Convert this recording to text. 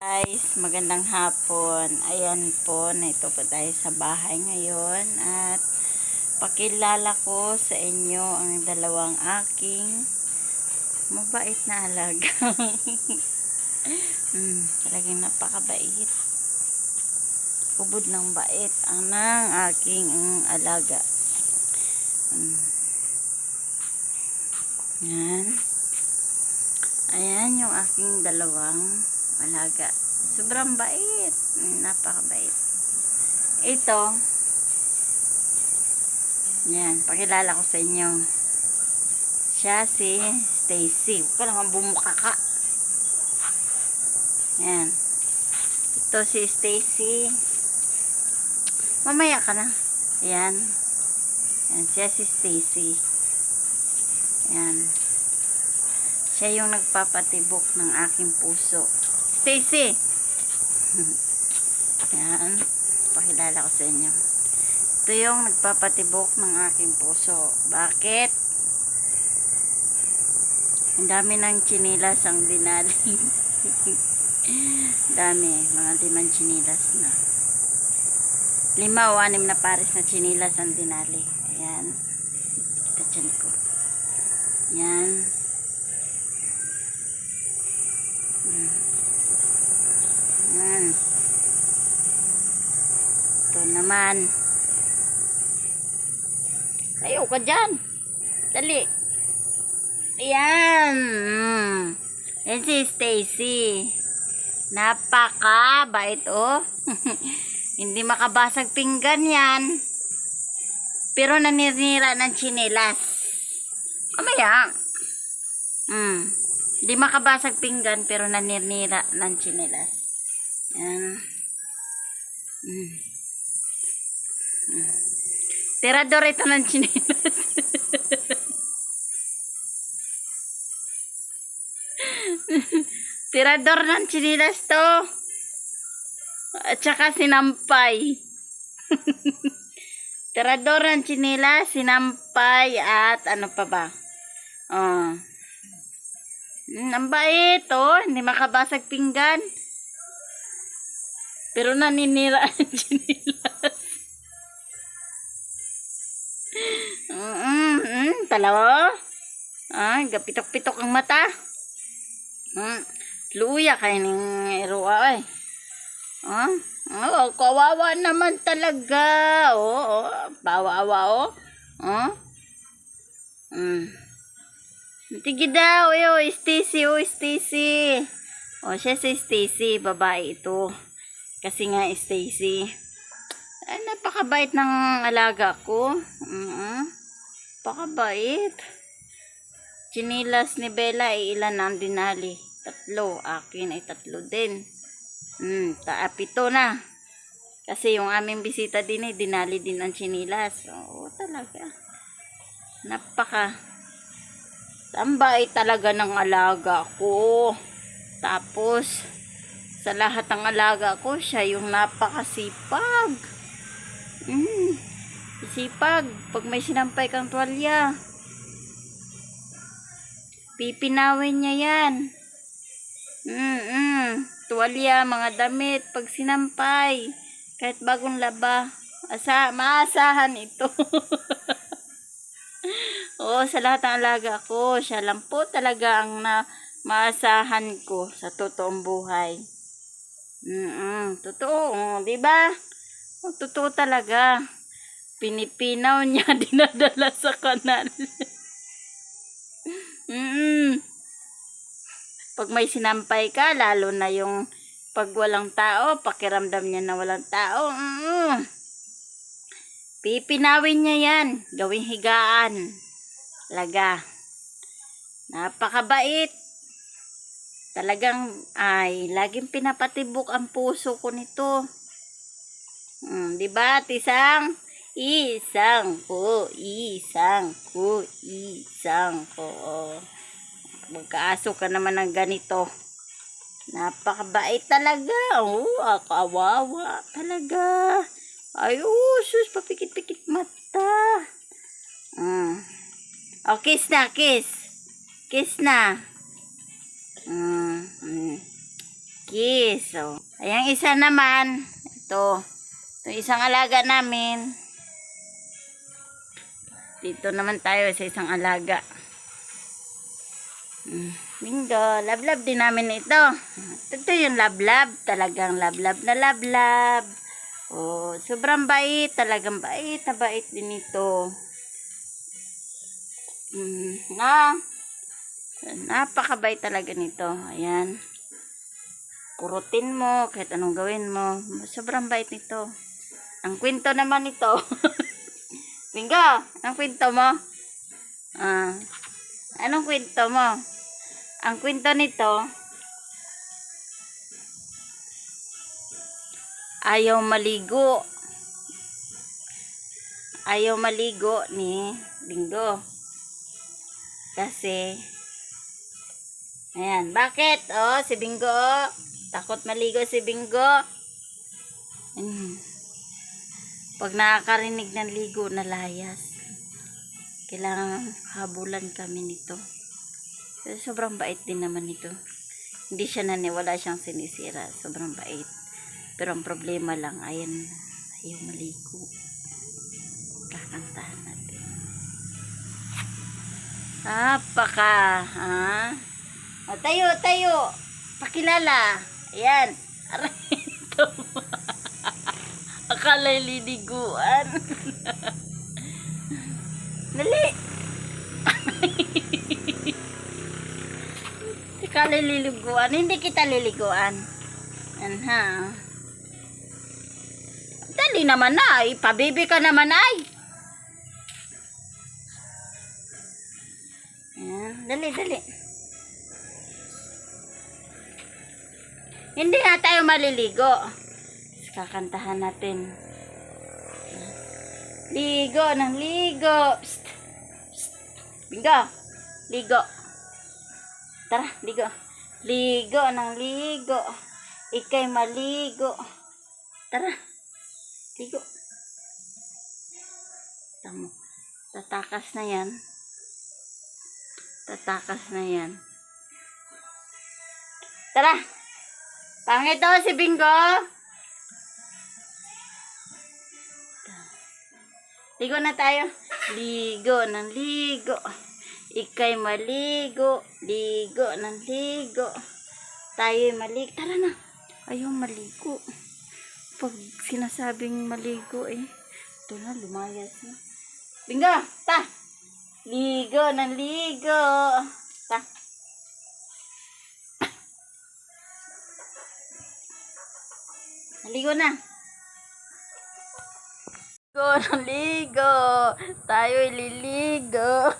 Guys, magandang hapon. Ayan po, naito po tayo sa bahay ngayon at pakilala ko sa inyo ang dalawang aking mabait na alaga. Talagang napakabait. Ubod ng bait ang aking alaga. Yan. Ayan yung aking dalawang alaga. Sobrang bait. Napakabait. Ito. Yan. Pakilala ko sa inyo. Siya si Stacy. Huwag ka naman bumuka ka. Yan. Ito si Stacy. Mamaya ka na. Yan. Yan. Siya si Stacy. Yan. Siya yung nagpapatibok ng aking puso. Stacy! Yan. Pakilala ko sa inyo. Ito yung nagpapatibok ng aking puso. Bakit? Ang dami ng chinilas ang dinali. Dami. Mga 5 chinilas na. 5 o 6 na pares na chinilas ang dinali. Ayan. Katyan ko. Yan. Yan. Ito naman. Ayaw ka dyan. Dali. Ayan. Yan si Stacy. Napaka-bait oh. Hindi makabasag pinggan yan. Pero naninira ng tsinelas. Kamaya. Hindi makabasag pinggan pero naninira ng tsinelas. Yan. Tirador ito ng tsinelas. Tirador ng tsinelas to. At saka sinampay. Tirador ng tsinelas, sinampay, at ano pa ba? Ang bait, oh. Hindi makabasag pinggan. Pero naninira ang tsinelas. Talawa. Gapitok-pitok ang mata. Luya kayo ng iruwa, eh. Kawawa naman talaga. Bawawa, Tige daw, Stacy, Stacy. Siya si Stacy, babae ito. Kasi nga Stacy. Ay, napakabait ng alaga ko. Napakabait. Chinilas ni Bella ay ilan ang dinali? 3. Akin ay 3 din. 7 na. Kasi yung aming bisita din ay dinali din ang chinilas. Oo, talaga. Ang bait talaga ng alaga ko. Tapos, sa lahat ng alaga ko, siya yung napakasipag. Sipag. Pag may sinampay kang tuwalya, pipinawin niya yan. Tuwalya, mga damit, pag sinampay, kahit bagong laba, maasahan ito. Sa lahat ng alaga ko, siya lang po talaga ang maasahan ko sa totoong buhay. Totoo, di ba? Totoo talaga. Pinipinaw niya, dinadala sa kanal. Pag may sinampay ka, lalo na yung pag walang tao, pakiramdam niya na walang tao. Pipinawin niya yan. Gawing higaan. Talaga. Napakabait. Talagang, laging pinapatibok ang puso ko nito. Diba, tisang? Isang ko. Magkaaso ka naman ng ganito. Napakabait talaga. Kawawa talaga. Ay, sus, papikit-pikit mata. Kiss na, kiss. Kiss na. kiss. So, ayang isa naman, ito isang alaga namin. Dito naman tayo sa isang alaga. Bingo, lablab din namin ito. Ito yung lablab, talagang lablab na lablab. Oh, sobrang bait, talagang bait na bait din ito. Napakabait talaga nito. Ayan. Kurutin mo, kahit anong gawin mo. Sobrang bait nito. Ang kwento naman ito. Bingo, anong kwento mo? Anong kwento mo? Ang kwento nito, ayaw maligo. Ayaw maligo ni Bingo. Kasi, ayan, bakit? Oh, si Bingo, takot maligo si Bingo. Pag nakakarinig ng ligo na layas, kailangan habulan kami nito. Pero sobrang bait din naman nito. Hindi siya wala siyang sinisira. Sobrang bait. Pero ang problema lang, ayan, ayaw maligo. Kakantahan natin. O, tayo. Pakilala. Ayan. Aray, ito. Akala liliguan. Dali. Akala liliguan. Hindi kita liliguan. Dali naman ay. Pabibi ka naman ay. Dali. Hindi na tayo maliligo. Kakantahan natin. Ligo ng ligo. Psst. Bingo. Ligo. Tara, ligo. Ligo ng ligo. Ika'y maligo. Tara. Ligo. Tamo. Tatakas na yan. Tara. Pangit daw si Bingo. Ligo na tayo. Ligo ng ligo. Ika'y maligo. Ligo ng ligo. Tayo'y maligo. Tara na. Ayaw maligo. Pag sinasabing maligo ito na, lumayas na. Bingo, ta. Ligo ng ligo. Ta. Ligo na. Ligo ng ligo. Tayo'y liligo.